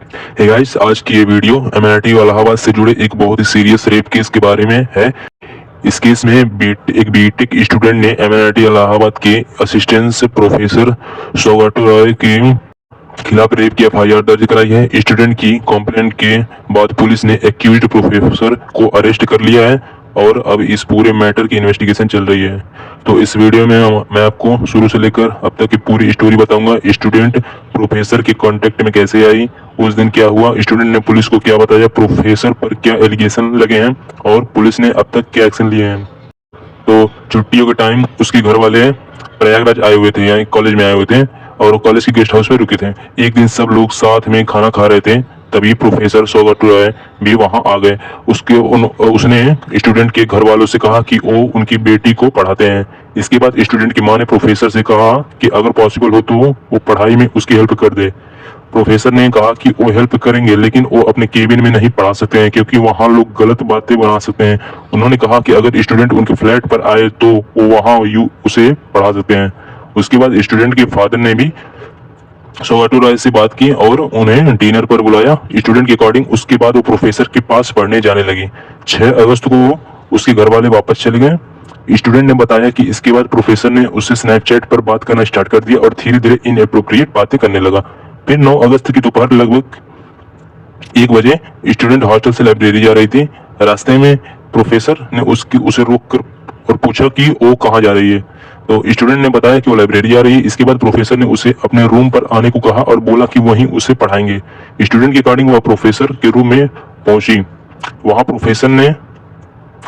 Hey guys, आज की ये वीडियो एमआईटी इलाहाबाद से जुड़े एक बहुत ही सीरियस रेप केस के बारे में है। इस केस में एक बीटेक स्टूडेंट ने एमआईटी इलाहाबाद के असिस्टेंट प्रोफेसर सौगाटो रॉय के खिलाफ रेप की एफआईआर दर्ज कराई है। स्टूडेंट की कंप्लेंट के बाद पुलिस ने एक्यूज्ड प्रोफेसर को अरेस्ट कर लिया है और अब इस पूरे मैटर की इन्वेस्टिगेशन चल रही है। तो इस वीडियो में मैं आपको शुरू से लेकर अब तक की पूरी स्टोरी बताऊंगा। स्टूडेंट प्रोफेसर के कांटेक्ट में कैसे आई, उस दिन क्या हुआ, स्टूडेंट ने पुलिस को क्या बताया, प्रोफेसर पर क्या एलिगेशन लगे हैं और पुलिस ने अब तक क्या एक्शन लिए हैं। तो छुट्टियों के टाइम उसके घर वाले प्रयागराज आए हुए थे, यहाँ कॉलेज में आए हुए थे और कॉलेज के गेस्ट हाउस में रुके थे। एक दिन सब लोग साथ में खाना खा रहे थे, तभी प्रोफेसर सौगाटो रॉय भी वहां आ गए। उसने स्टूडेंट के घर वालों से कहा कि वो उनकी बेटी को पढ़ाते हैं। इसके बाद स्टूडेंट की मां ने प्रोफेसर से कहा कि अगर पॉसिबल हो तो वो पढ़ाई में उसकी हेल्प कर दे। प्रोफेसर ने कहा कि वो हेल्प करेंगे लेकिन वो अपने केबिन में नहीं पढ़ा सकते हैं क्योंकि वहां लोग गलत बातें बना सकते हैं। उन्होंने कहा कि अगर स्टूडेंट उनके फ्लैट पर आए तो वो वहां उसे पढ़ा सकते हैं। उसके बाद स्टूडेंट के फादर ने भी सौगाटो रॉय से बात की और उन्हें डिनर पर बुलाया। स्टूडेंट के अकॉर्डिंग उसके बाद वो प्रोफेसर के पास पढ़ने जाने लगी। 6 अगस्त को उसके घर वाले वापस चले गए। स्टूडेंट ने बताया कि इसके बाद प्रोफेसर ने उससे स्नैपचैट पर बात करना स्टार्ट कर दिया और धीरे धीरे इनएप्रोप्रिएट बातें करने लगा। फिर 9 अगस्त की दोपहर लगभग 1 बजे स्टूडेंट हॉस्टल से लाइब्रेरी जा रही थी। रास्ते में प्रोफेसर ने उसे रोक कर और पूछा कि वो कहाँ जा रही है। तो स्टूडेंट ने बताया कि वो लाइब्रेरी जा रही है। इसके बाद प्रोफेसर ने उसे अपने रूम पर आने को कहा और बोला कि वहीं उसे पढ़ाएंगे। स्टूडेंट के अकॉर्डिंग वह प्रोफेसर के रूम में पहुंची। वहां प्रोफेसर ने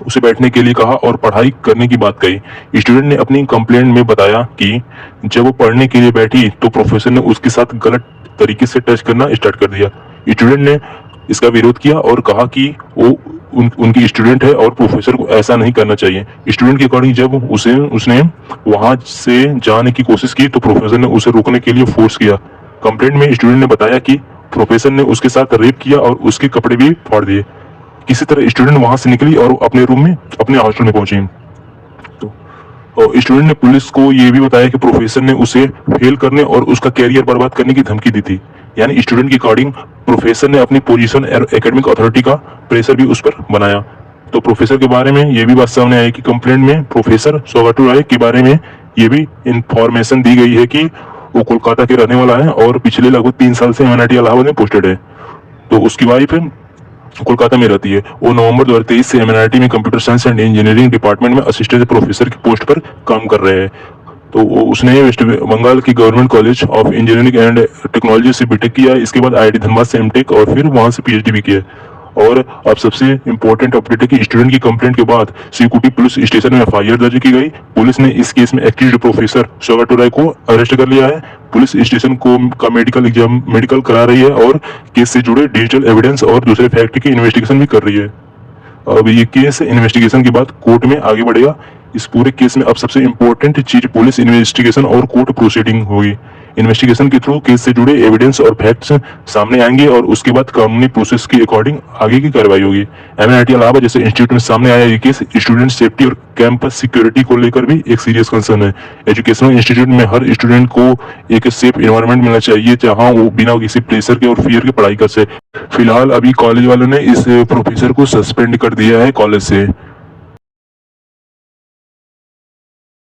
उसे बैठने के लिए कहा और पढ़ाई करने की बात कही। स्टूडेंट ने अपनी कंप्लेंट में बताया कि जब वो पढ़ने के लिए बैठी तो प्रोफेसर ने उसके साथ गलत तरीके से टच करना स्टार्ट कर दिया। स्टूडेंट ने इसका विरोध किया और कहा कि वो उनकी स्टूडेंट है और प्रोफेसर को ऐसा नहीं करना चाहिए। स्टूडेंट के अकॉर्डिंग जब उसने वहां से जाने की कोशिश की तो प्रोफेसर ने उसे रोकने के लिए फोर्स किया। कंप्लेंट में स्टूडेंट ने बताया कि प्रोफेसर ने उसके साथ रेप किया और उसके कपड़े भी फाड़ दिए। किसी तरह स्टूडेंट वहां से निकली और अपने रूम में अपने हॉस्टल में पहुंची। तो स्टूडेंट ने पुलिस को यह भी बताया कि प्रोफेसर ने उसे फेल करने और उसका कैरियर बर्बाद करने की धमकी दी थी। यानी स्टूडेंट के अकॉर्डिंग प्रोफेसर ने अपनी पोजीशन एकेडमिक अथॉरिटी का प्रेशर भी उस पर बनाया। तो प्रोफेसर के बारे में ये भी बात सामने आई कि कंप्लेंट में प्रोफेसर सौगाटो रॉय के बारे में ये भी इंफॉर्मेशन दी गई है कि वो कोलकाता के रहने वाला है और पिछले लगभग 3 साल से एमआईटी इलाहाबाद में पोस्टेड है। तो उसकी वाइफ कोलकाता में रहती है। वो नवंबर 2023 से एमआईटी में computer science and engineering department में असिस्टेंट प्रोफेसर की पोस्ट पर काम कर रहे हैं। तो उसने वेस्ट बंगाल की government college of engineering and technology से बीटेक किया। इसके बाद आईआईटी धनबाद से एमटेक और फिर वहां से पीएचडी भी किया। और अब सबसे इंपॉर्टेंट अपडेट है कि स्टूडेंट की कंप्लेंट के बाद सिकुटी पुलिस स्टेशन में एफआईआर दर्ज की गई। पुलिस ने इस केस में एक्यूज्ड प्रोफेसर सौगाटो रॉय को अरेस्ट कर लिया है। पुलिस स्टेशन का मेडिकल करा रही है और केस से जुड़े डिजिटल एविडेंस और दूसरे फैक्ट की इन्वेस्टिगेशन भी कर रही है। अब ये केस इन्वेस्टिगेशन के बाद कोर्ट में आगे बढ़ेगा। इस पूरे केस में अब सबसे इंपॉर्टेंट चीज पुलिस इन्वेस्टिगेशन और कोर्ट प्रोसीडिंग होगी। इन्वेस्टिगेशन के थ्रू केस से जुड़े एविडेंस और फैक्ट्स सामने आएंगे और उसके बाद कानूनी प्रोसेस के अकॉर्डिंग आगे की कार्रवाई होगी। एमआईटी इलाहाबाद जैसे इंस्टीट्यूट में सामने आया ये केस स्टूडेंट सेफ्टी और कैंपस सिक्योरिटी को लेकर भी एक सीरियस कंसर्न है। एजुकेशनल इंस्टीट्यूट में हर स्टूडेंट को एक सेफ एनवायरनमेंट मिलना चाहिए जहां वो बिना किसी प्रेशर के और फियर के पढ़ाई कर सके। फिलहाल अभी कॉलेज वालों ने इस प्रोफेसर को सस्पेंड कर दिया है कॉलेज से।